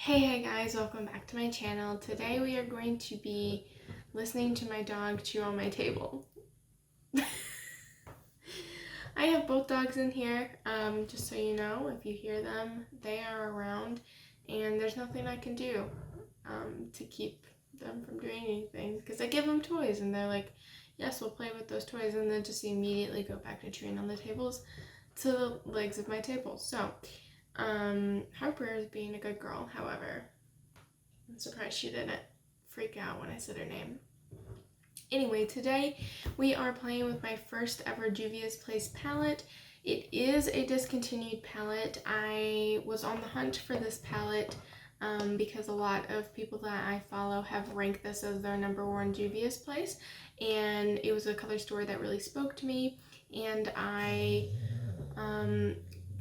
Hey guys, welcome back to my channel. Today we are going to be listening to my dog chew on my table. I have both dogs in here, just so you know. If you hear them, they are around and there's nothing I can do to keep them from doing anything, because I give them toys and they're like, yes, we'll play with those toys, and then just immediately go back to chewing on the tables to the legs of my table. So Harper is being a good girl. However, I'm surprised she didn't freak out when I said her name. Anyway, today we are playing with my first ever Juvia's Place palette. It is a discontinued palette. I was on the hunt for this palette because a lot of people that I follow have ranked this as their #1 Juvia's Place, and it was a color story that really spoke to me, and I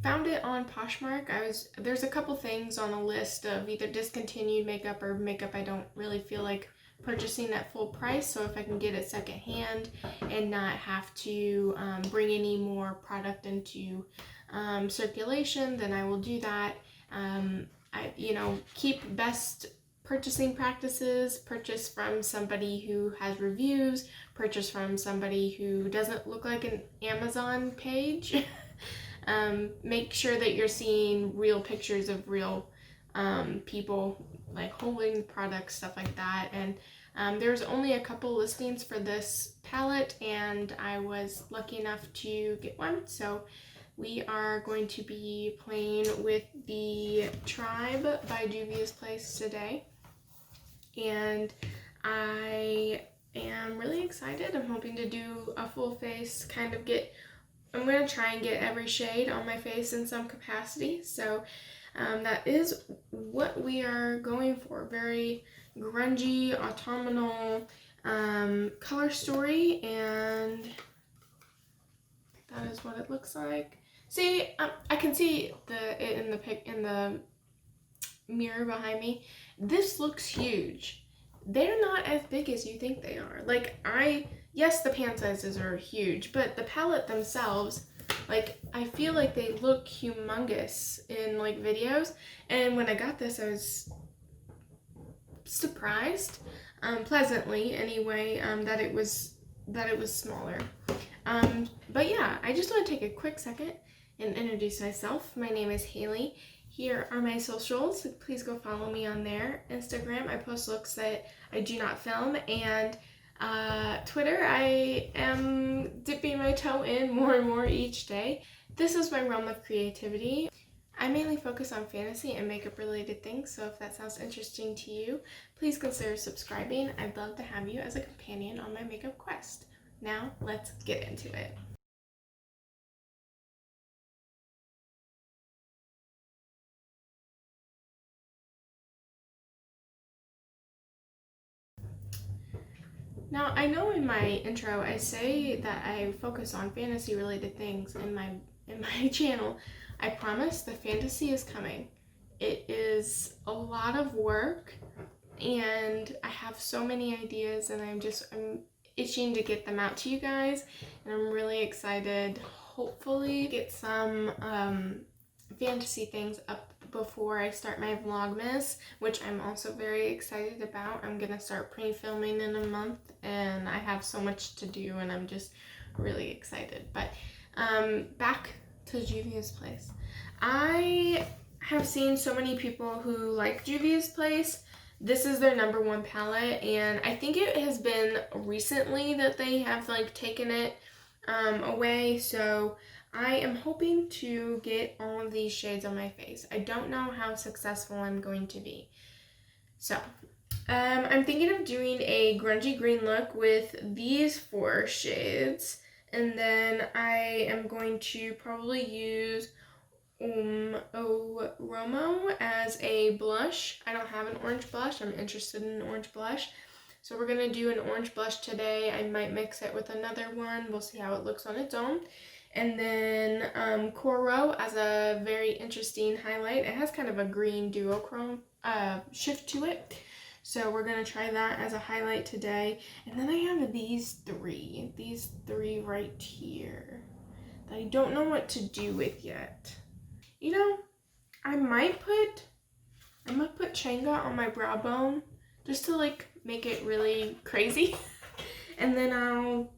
found it on Poshmark. There's a couple things on a list of either discontinued makeup or makeup I don't really feel like purchasing at full price, so if I can get it secondhand and not have to bring any more product into circulation, then I will do that. Keep best purchasing practices, purchase from somebody who has reviews, purchase from somebody who doesn't look like an Amazon page. Make sure that you're seeing real pictures of real people like holding products, stuff like that. And there's only a couple listings for this palette, and I was lucky enough to get one. So we are going to be playing with the Tribe by Juvia's Place today, and I am really excited. I'm hoping to do a full face, I'm going to try and get every shade on my face in some capacity. So that is what we are going for. Very grungy, autumnal color story, and that is what it looks like. See, I can see it in the mirror behind me. This looks huge. They're not as big as you think they are. Yes, the pan sizes are huge, but the palette themselves, I feel like they look humongous in videos. And when I got this, I was surprised, pleasantly anyway, that it was smaller. But yeah, I just want to take a quick second and introduce myself. My name is Haley. Here are my socials. Please go follow me on there. Instagram, I post looks that I do not film, and Twitter, I am dipping my toe in more and more each day. This is my realm of creativity. I mainly focus on fantasy and makeup related things, so if that sounds interesting to you, please consider subscribing. I'd love to have you as a companion on my makeup quest. Now, let's get into it. Now, I know in my intro I say that I focus on fantasy related things in my channel. I promise the fantasy is coming. It is a lot of work, and I have so many ideas, and I'm itching to get them out to you guys, and I'm really excited. Hopefully get some fantasy things up before I start my Vlogmas, which I'm also very excited about. I'm gonna start pre-filming in a month, and I have so much to do, and I'm just really excited. But back to Juvia's Place. I have seen so many people who like Juvia's Place. This is their #1 palette, and I think it has been recently that they have taken it away, so I am hoping to get all of these shades on my face. I don't know how successful I'm going to be. So, I'm thinking of doing a grungy green look with these 4 shades, and then I am going to probably use Romo as a blush. I don't have an orange blush. I'm interested in an orange blush. So we're going to do an orange blush today. I might mix it with another one. We'll see how it looks on its own. And then Coro as a very interesting highlight. It has kind of a green duochrome shift to it. So we're going to try that as a highlight today. And then I have these three right here that I don't know what to do with yet. You know, I might I'm gonna put Changa on my brow bone just to like make it really crazy. And then I'll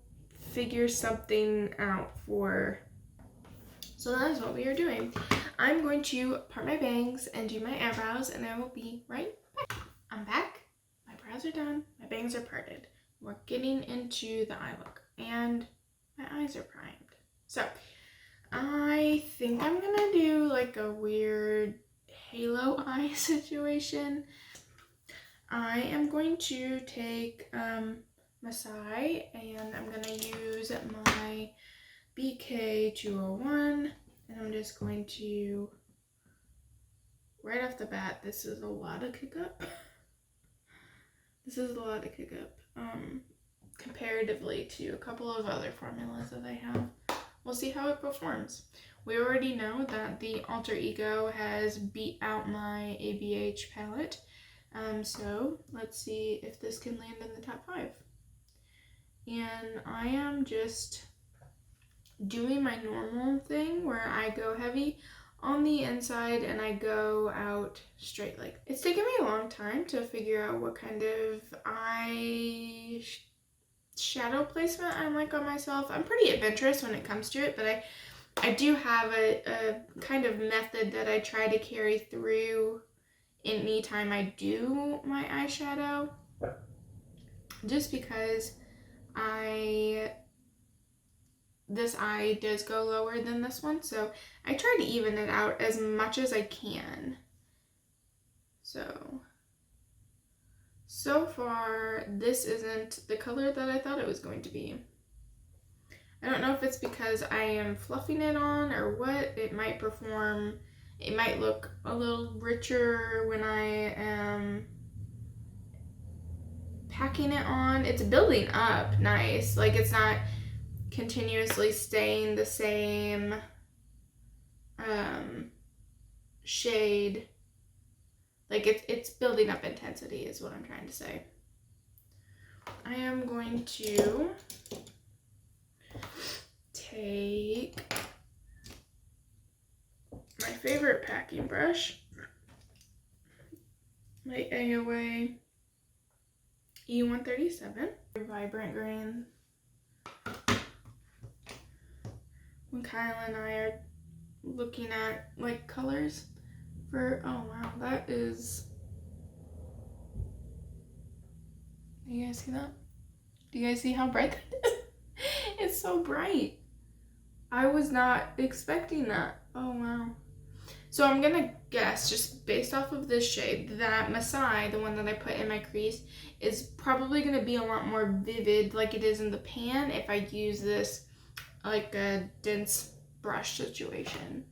figure something out for, so that is what we are doing. I'm going to part my bangs and do my eyebrows, and I will be right back. I'm back. My brows are done. My bangs are parted. We're getting into the eye look, and my eyes are primed. So I think I'm gonna do like a weird halo eye situation. I am going to take Masai, and I'm gonna use my BK201, and I'm just going to, right off the bat, this is a lot to kick up. This is a lot to kick up, comparatively to a couple of other formulas that I have. We'll see how it performs. We already know that the Alter Ego has beat out my ABH palette, so let's see if this can land in the top 5. And I am just doing my normal thing where I go heavy on the inside and I go out straight. Like, it's taken me a long time to figure out what kind of eye shadow placement I like on myself. I'm pretty adventurous when it comes to it, but I do have a kind of method that I try to carry through anytime I do my eyeshadow, just because this eye does go lower than this one, so I try to even it out as much as I can. So far, this isn't the color that I thought it was going to be. I don't know if it's because I am fluffing it on or what. It might perform, it might look a little richer when I am packing it on. It's building up nice. Like, it's not continuously staying the same shade. Like, it's building up intensity is what I'm trying to say. I am going to take my favorite packing brush, my AOA E137, vibrant green. When Kyle and I are looking at like colors for, oh wow, that is, do you guys see that? Do you guys see how bright that is? It's so bright. I was not expecting that. Oh wow. So I'm gonna guess, just based off of this shade, that Masai, the one that I put in my crease, is probably gonna be a lot more vivid like it is in the pan if I use this like a dense brush situation.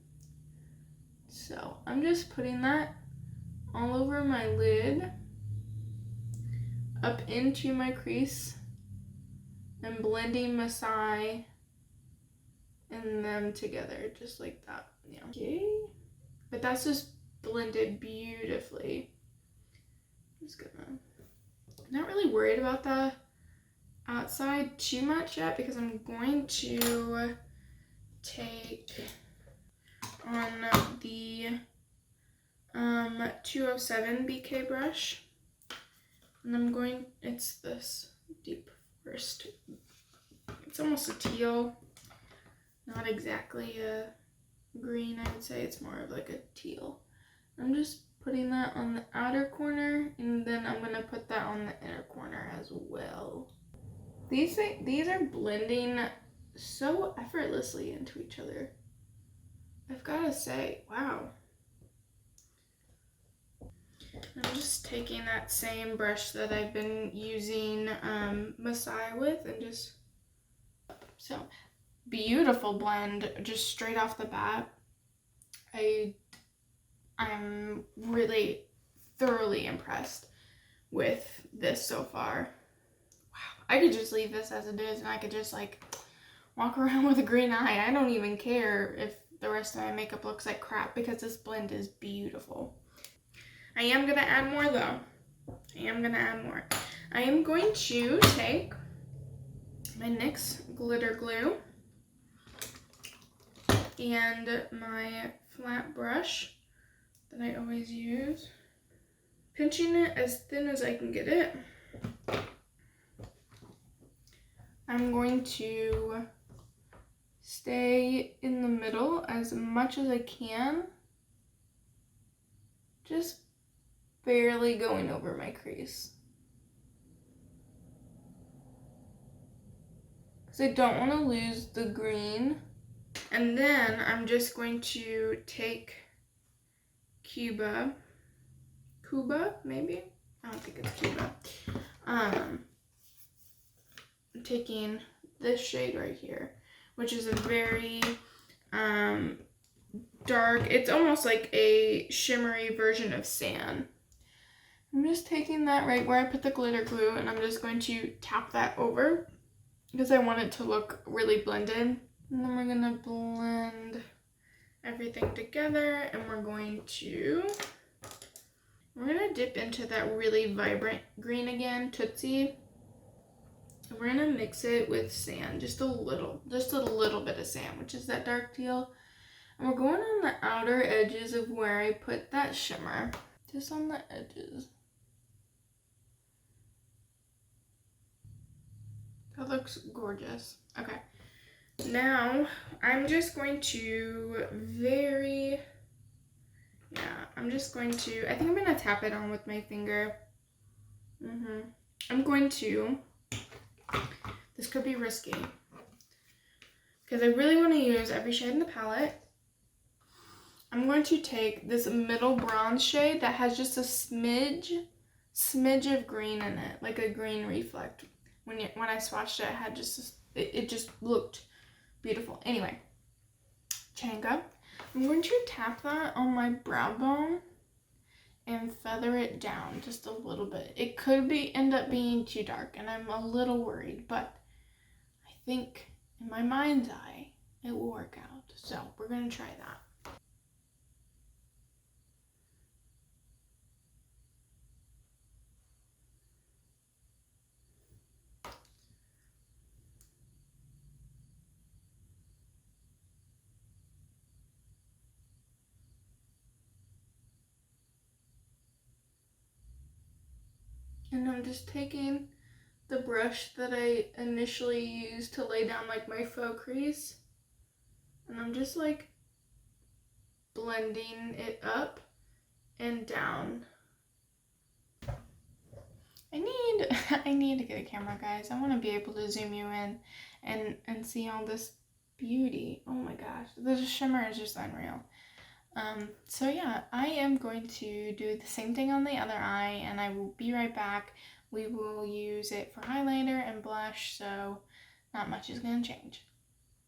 So I'm just putting that all over my lid, up into my crease, and blending Masai and them together just like that. Yeah. Okay. But that's just blended beautifully. I'm just gonna, I'm not really worried about the outside too much yet because I'm going to take on the 207 BK brush, and I'm going, it's this deep forest, it's almost a teal, not exactly a green, I would say it's more of like a teal. I'm just putting that on the outer corner, and then I'm gonna put that on the inner corner as well. These are blending so effortlessly into each other. I've gotta say, wow. I'm just taking that same brush that I've been using Masai with, and just, so beautiful blend just straight off the bat. I'm really thoroughly impressed with this so far. Wow, I could just leave this as it is and I could just like walk around with a green eye. I don't even care if the rest of my makeup looks like crap because this blend is beautiful. I am gonna add more though. I am going to take my NYX glitter glue and my flat brush that I always use. pinching it as thin as I can get it. I'm going to stay in the middle as much as I can, just barely going over my crease. Because I don't want to lose the green. And then I'm just going to take Cuba, maybe? I don't think it's Cuba. I'm taking this shade right here, which is a very dark, it's almost like a shimmery version of sand. I'm just taking that right where I put the glitter glue, and I'm just going to tap that over because I want it to look really blended. And then we're gonna blend everything together, and we're gonna dip into that really vibrant green again, Tootsie. And we're gonna mix it with sand, just a little bit of sand, which is that dark teal. And we're going on the outer edges of where I put that shimmer, just on the edges. That looks gorgeous. Okay, now I'm just going to I think I'm gonna tap it on with my finger. I'm going to, this could be risky, because I really want to use every shade in the palette. I'm going to take this middle bronze shade that has just a smidge of green in it, like a green reflect. When I swatched it, it had just it just looked beautiful. Anyway, Changa. I'm going to tap that on my brow bone and feather it down just a little bit. It could end up being too dark, and I'm a little worried, but I think in my mind's eye it will work out. So we're gonna try that. And I'm just taking the brush that I initially used to lay down like my faux crease, and I'm just like blending it up and down. I need to get a camera, guys. I want to be able to zoom you in and see all this beauty. Oh my gosh, the shimmer is just unreal. So yeah, I am going to do the same thing on the other eye, and I will be right back. We will use it for highlighter and blush, so not much is going to change.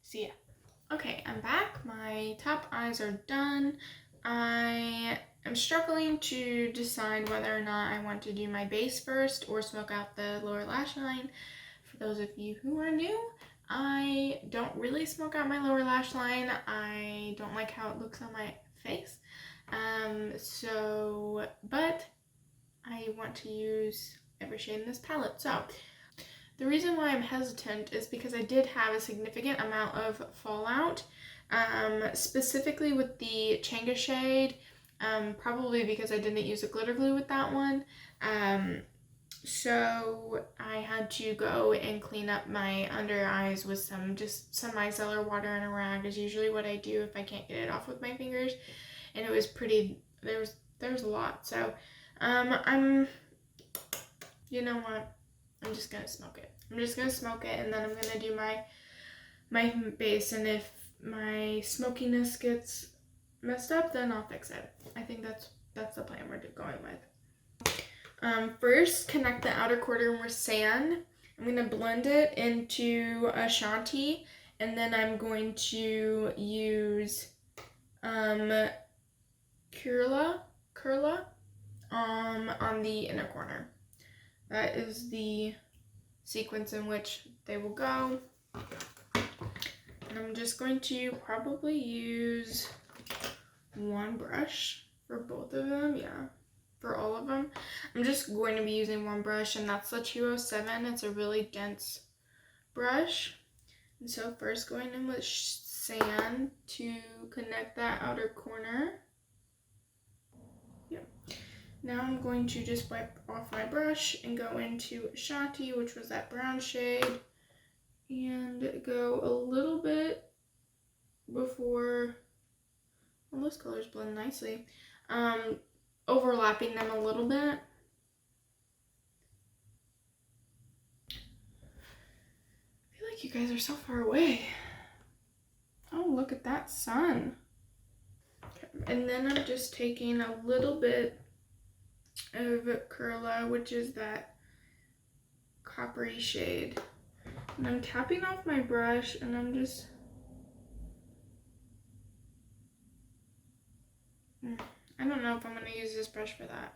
See ya. Okay, I'm back. My top eyes are done. I am struggling to decide whether or not I want to do my base first or smoke out the lower lash line. For those of you who are new, I don't really smoke out my lower lash line. I don't like how it looks on my face. But I want to use every shade in this palette. So the reason why I'm hesitant is because I did have a significant amount of fallout, specifically with the Changa shade, probably because I didn't use a glitter glue with that one. So I had to go and clean up my under eyes with some micellar water and a rag is usually what I do if I can't get it off with my fingers. And it was pretty, there was a lot. So you know what? I'm just gonna smoke it. And then I'm gonna do my base, and if my smokiness gets messed up, then I'll fix it. I think that's the plan we're going with. First, connect the outer corner with sand. I'm gonna blend it into Ashanti, and then I'm going to use Curla on the inner corner. That is the sequence in which they will go. And I'm just going to probably use one brush for both of them. Yeah, for all of them. I'm just going to be using one brush, and that's the 207. It's a really dense brush. And so first going in with sand to connect that outer corner. Yeah. Now I'm going to just wipe off my brush and go into Shanti, which was that brown shade, and go a little bit before, well, those colors blend nicely, overlapping them a little bit. I feel like you guys are so far away. Oh, look at that sun. Okay. And then I'm just taking a little bit of Curla, which is that coppery shade. And I'm tapping off my brush and I'm just... I don't know if I'm going to use this brush for that.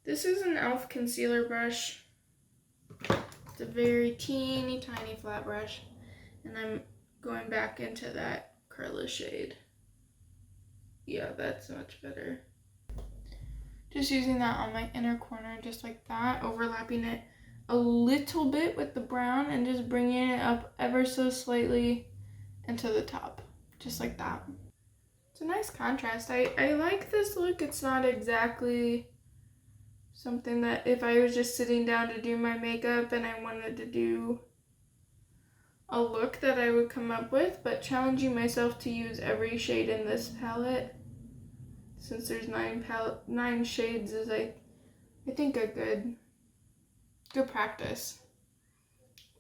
This is an e.l.f. concealer brush. It's a very teeny tiny flat brush. And I'm going back into that Curla shade. Yeah, that's much better. Just using that on my inner corner, just like that, overlapping it a little bit with the brown and just bringing it up ever so slightly into the top, just like that. It's a nice contrast. I like this look. It's not exactly something that if I was just sitting down to do my makeup and I wanted to do a look that I would come up with, but challenging myself to use every shade in this palette, since there's 9 shades, is I think a good practice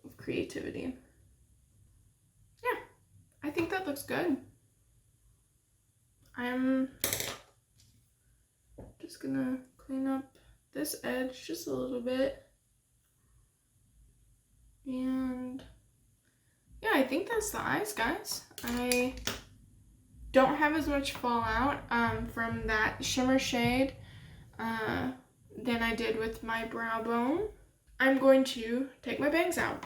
of creativity. Yeah, I think that looks good. I'm just gonna clean up this edge just a little bit. And yeah, I think that's the eyes, guys. I don't have as much fallout from that shimmer shade than I did with my brow bone. I'm going to take my bangs out.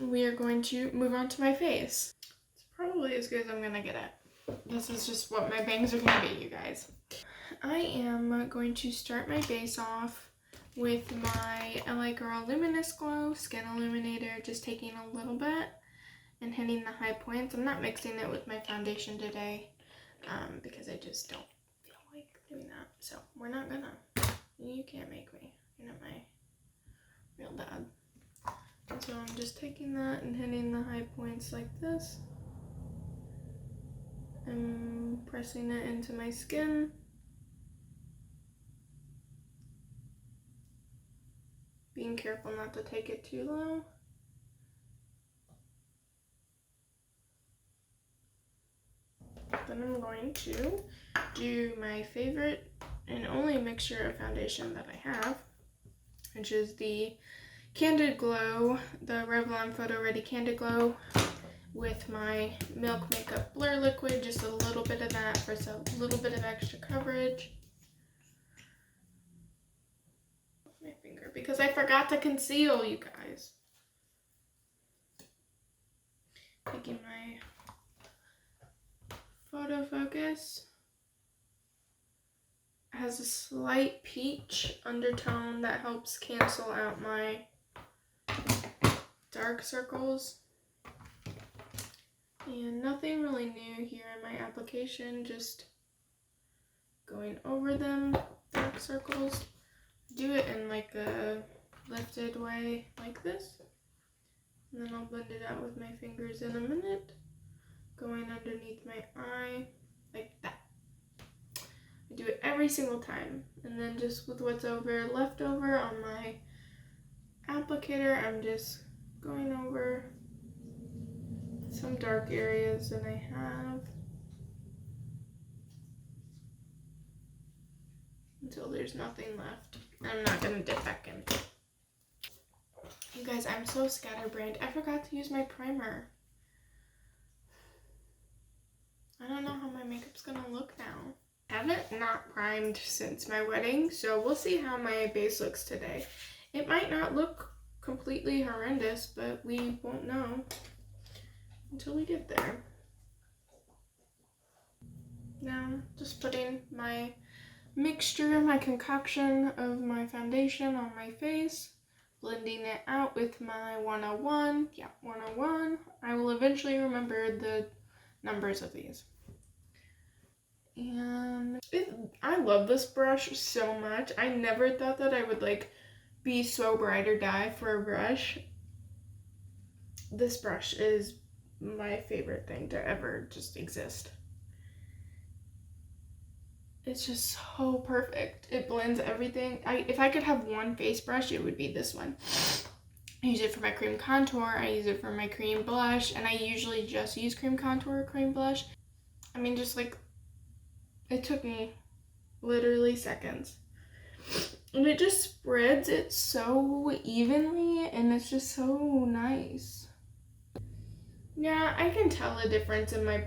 We are going to move on to my face. It's probably as good as I'm gonna get it. This is just what my bangs are gonna be, you guys. I am going to start my base off with my LA Girl Luminous Glow Skin Illuminator, just taking a little bit and hitting the high points. I'm not mixing it with my foundation today because I just don't feel like doing that. So we're not gonna. You can't make me. You're not my real dad. And so I'm just taking that and hitting the high points like this. And pressing it into my skin. Being careful not to take it too low. Then I'm going to do my favorite and only mixture of foundation that I have, which is the Candid Glow, the Revlon Photo Ready Candid Glow with my Milk Makeup Blur Liquid, just a little bit of that for a little bit of extra coverage. My finger, because I forgot to conceal, you guys. Taking my Photo Focus. It has a slight peach undertone that helps cancel out my dark circles. And nothing really new here in my application, just going over them, dark circles. Do it in like a lifted way like this. And then I'll blend it out with my fingers in a minute. Going underneath my eye, like that. I do it every single time. And then just with what's left over on my applicator, I'm just going over some dark areas that I have until there's nothing left. I'm not gonna dip back in. You guys, I'm so scatterbrained. I forgot to use my primer. I don't know how my makeup's gonna look now. I haven't not primed since my wedding, so we'll see how my base looks today. It might not look completely horrendous, but we won't know until we get there. Now, just putting my mixture, my concoction of my foundation on my face, blending it out with my 101. Yeah, 101. I will eventually remember the numbers of these. And I love this brush so much. I never thought that I would like be so ride or die for a brush. This brush is my favorite thing to ever just exist. It's just so perfect. It blends everything. If I could have one face brush, it would be this one. I use it for my cream contour, I use it for my cream blush, and I usually just use cream contour or cream blush. I mean, just like, it took me literally seconds. And it just spreads it so evenly, and it's just so nice. Yeah, I can tell a difference in my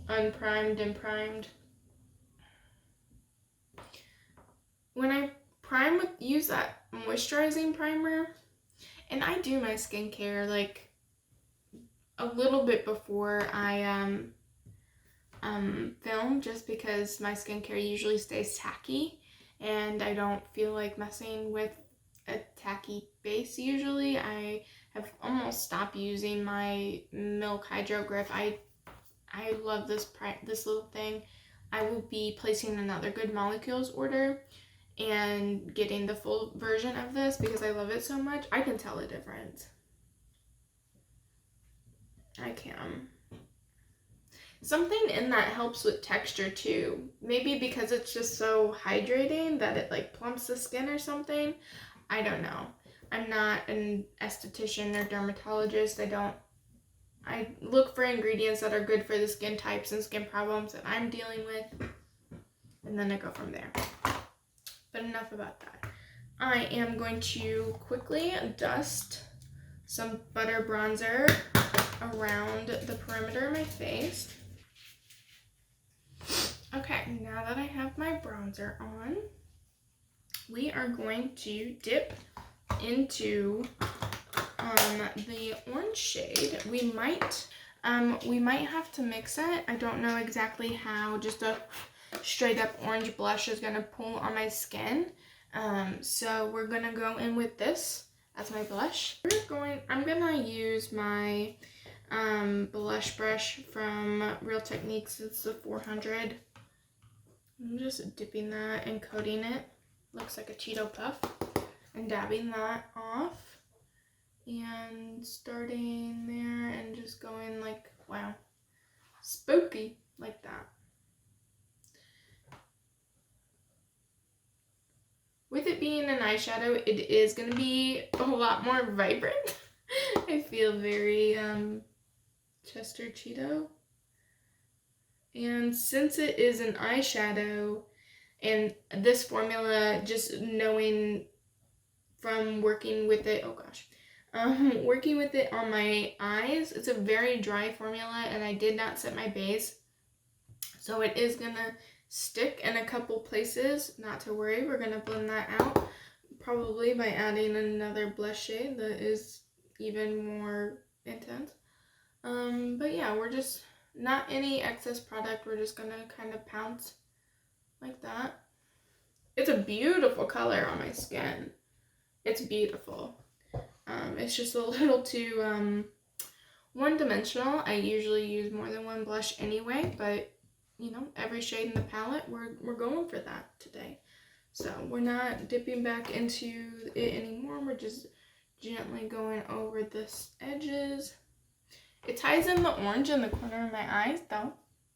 unprimed and primed. When I use that moisturizing primer, and I do my skincare like a little bit before I film, just because my skincare usually stays tacky and I don't feel like messing with a tacky base usually. I have almost stopped using my Milk Hydro Grip. I love this little thing. I will be placing another Good Molecules order and getting the full version of this because I love it so much. I can tell a difference. I can. Something in that helps with texture too. Maybe because it's just so hydrating that it like plumps the skin or something. I don't know. I'm not an esthetician or dermatologist. I look for ingredients that are good for the skin types and skin problems that I'm dealing with, and then I go from there. But enough about that. I am going to quickly dust some butter bronzer around the perimeter of my face. Okay, now that I have my bronzer on, we are going to dip into the orange shade. We might have to mix it. I don't know exactly how just a straight up orange blush is gonna pull on my skin. So we're gonna go in with this as my blush. I'm gonna use my blush brush from Real Techniques. It's the 400. I'm just dipping that and coating it. Looks like a Cheeto Puff. And dabbing that off. And starting there and just going like, wow, spooky, like that. With it being an eyeshadow, it is going to be a lot more vibrant. I feel very Chester Cheeto. And since it is an eyeshadow, and this formula, just knowing from working with it, working with it on my eyes, it's a very dry formula, and I did not set my base. So it is going to stick in a couple places. Not to worry, we're going to blend that out, probably by adding another blush shade that is even more intense. But yeah, we're just, not any excess product, we're just going to kind of pounce like that. It's a beautiful color on my skin. It's beautiful. It's just a little too one-dimensional. I usually use more than one blush anyway, but you know, every shade in the palette, we're going for that today. So we're not dipping back into it anymore. We're just gently going over the edges. It ties in the orange in the corner of my eyes, though.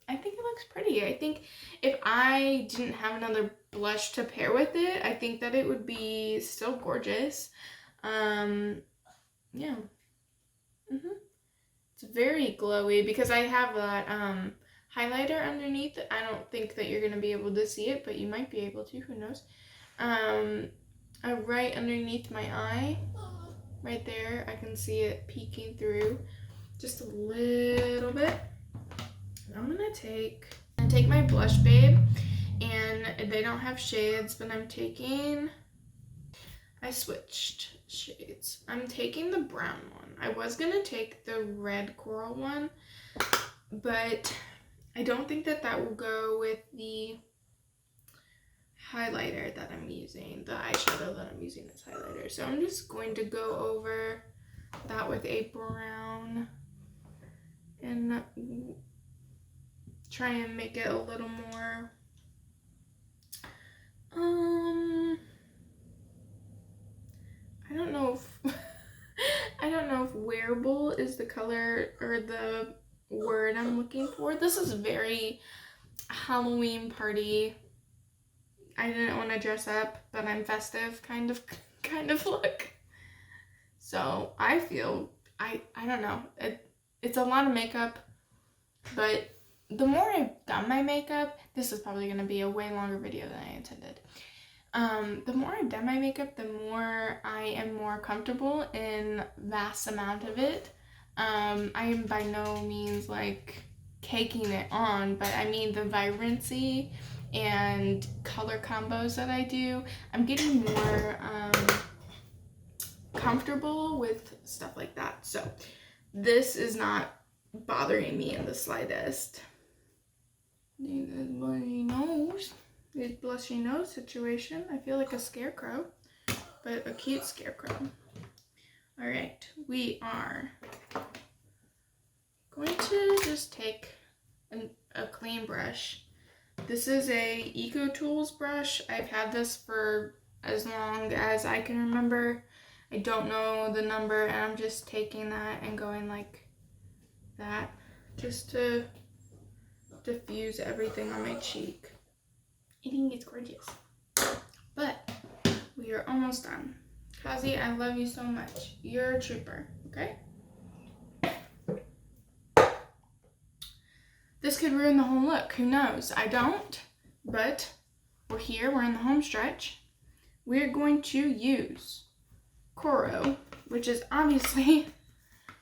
I think it looks pretty. I think if I didn't have another blush to pair with it, I think that it would be still gorgeous. Yeah. It's very glowy because I have that highlighter underneath. I don't think that you're going to be able to see it, but you might be able to, who knows. Right underneath my eye, right there, I can see it peeking through just a little bit. I'm gonna take my blush babe, and they don't have shades, but I switched shades. I'm taking the brown one. I was gonna take the red coral one, but I don't think that will go with the highlighter that I'm using, the eyeshadow that I'm using as highlighter. So I'm just going to go over that with a brown and try and make it a little more, I don't know if, I don't know if wearable is the color or the word I'm looking for. This is very Halloween party. I didn't want to dress up, but I'm festive kind of look. So I feel, I don't know, it's a lot of makeup, but the more I've done my makeup, this is probably going to be a way longer video than I intended. The more I've done my makeup, the more I am more comfortable in vast amount of it. I am by no means like caking it on, but I mean the vibrancy and color combos that I do, I'm getting more comfortable with stuff like that. So this is not bothering me in the slightest. The bloody nose. The blushy nose situation. I feel like a scarecrow, but a cute scarecrow. All right, we are going to just take a clean brush. This is a Eco Tools brush. I've had this for as long as I can remember. I don't know the number, and I'm just taking that and going like that just to diffuse everything on my cheek. I think it's gorgeous. But we are almost done. Kazi, I love you so much. You're a trooper, okay? This could ruin the whole look. Who knows? I don't. But we're here. We're in the home stretch. We're going to use Coral, which is obviously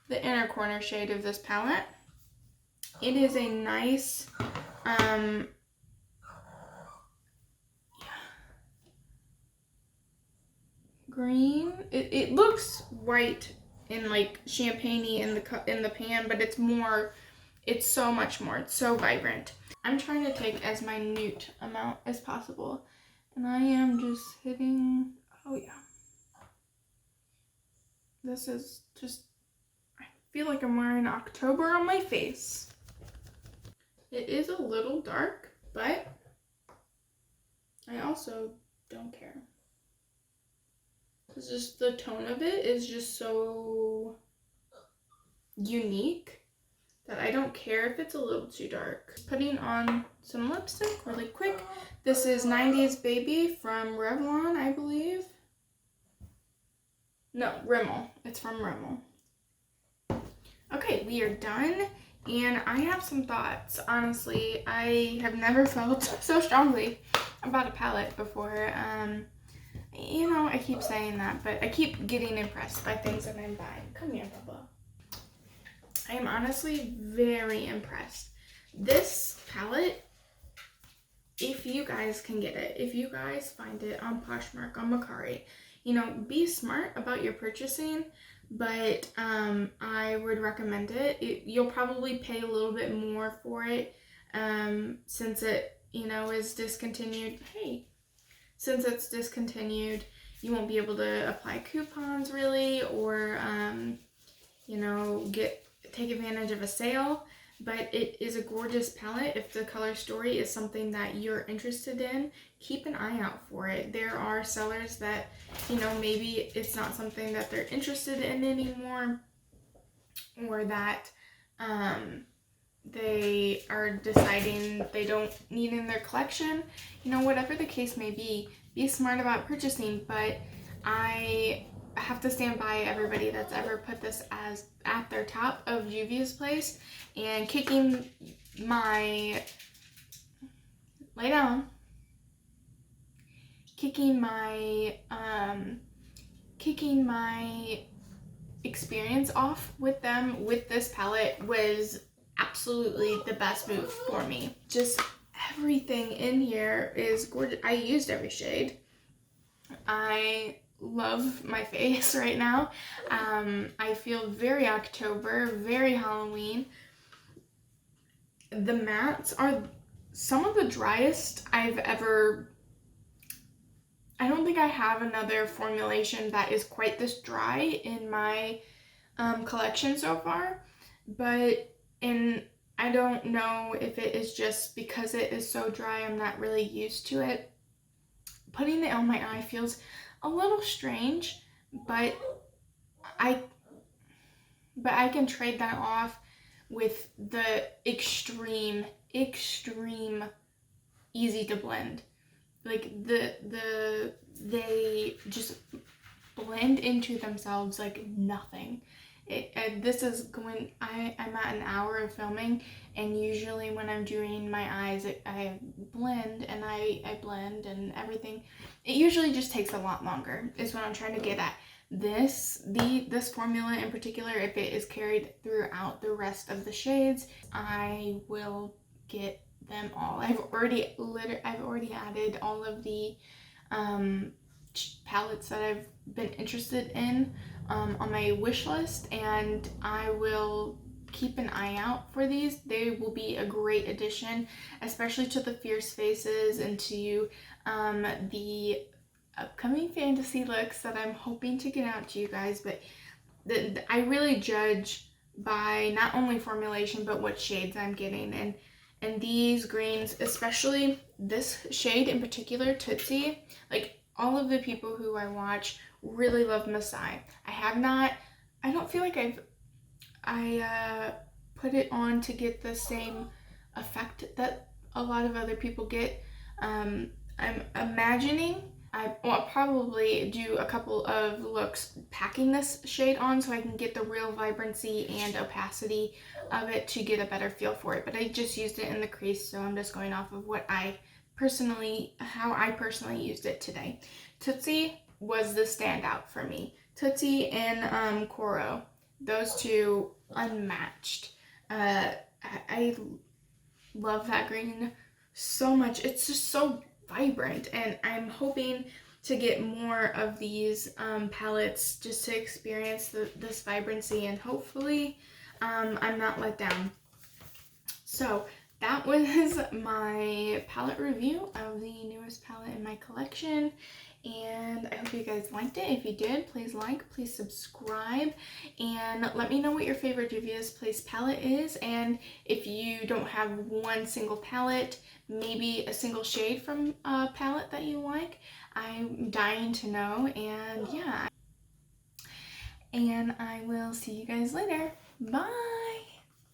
the inner corner shade of this palette. It is a nice, green. It looks white and like champagne-y in the pan, but it's so much more. It's so vibrant. I'm trying to take as minute amount as possible, and I am just hitting, oh yeah. This is just, I feel like I'm wearing October on my face. It is a little dark, but I also don't care. It's just the tone of it is just so unique that I don't care if it's a little too dark. Putting on some lipstick really quick. This is 90s Baby from Revlon, I believe. No, Rimmel. It's from Rimmel. Okay, we are done, and I have some thoughts. Honestly, I have never felt so strongly about a palette before. You know, I keep saying that, but I keep getting impressed by things that I'm buying. Come here, Bubba. I am honestly very impressed. This palette, if you guys can get it, if you guys find it on Poshmark, on Mercari, you know, be smart about your purchasing, but I would recommend it. You'll probably pay a little bit more for it since it, you know, is discontinued. Hey, since it's discontinued, you won't be able to apply coupons really, or you know, take advantage of a sale. But it is a gorgeous palette. If the color story is something that you're interested in, keep an eye out for it. There are sellers that, you know, maybe it's not something that they're interested in anymore, or that they are deciding they don't need in their collection. You know, whatever the case may be smart about purchasing. But I have to stand by everybody that's ever put this as at their top of Juvia's place and kicking my experience off with them with this palette was absolutely the best move for me. Just everything in here is gorgeous. I used every shade. I love my face right now. I feel very October, very Halloween. The mattes are some of the driest I've ever... I don't think I have another formulation that is quite this dry in my collection so far, but I don't know if it is just because it is so dry, I'm not really used to it. Putting it on my eye feels a little strange, but I can trade that off with the extreme easy to blend. Like they just blend into themselves like nothing. This is going, I'm at an hour of filming, and usually when I'm doing my eyes, I blend and I blend and everything. It usually just takes a lot longer, is what I'm trying to get at. This formula in particular, if it is carried throughout the rest of the shades, I will get them all. I've already added all of the palettes that I've been interested in on my wish list, and I will keep an eye out for these. They will be a great addition, especially to the Fierce Faces and to the upcoming fantasy looks that I'm hoping to get out to you guys. But I really judge by not only formulation but what shades I'm getting, and these greens, especially this shade in particular, Tootsie, like all of the people who I watch really love Masai. I don't feel like I put it on to get the same effect that a lot of other people get. I'm imagining I'll probably do a couple of looks packing this shade on so I can get the real vibrancy and opacity of it to get a better feel for it. But I just used it in the crease, so I'm just going off of how I personally used it today. Tootsie was the standout for me. Tootsie and Koro, those two unmatched. I love that green so much. It's just so vibrant, and I'm hoping to get more of these palettes just to experience this vibrancy, and hopefully I'm not let down. So that was my palette review of the newest palette in my collection, and I hope you guys liked it. If you did, please like, please subscribe, and let me know what your favorite Juvia's Place palette is, and if you don't have one single palette, maybe a single shade from a palette that you like. I'm dying to know, and yeah. And I will see you guys later. Bye!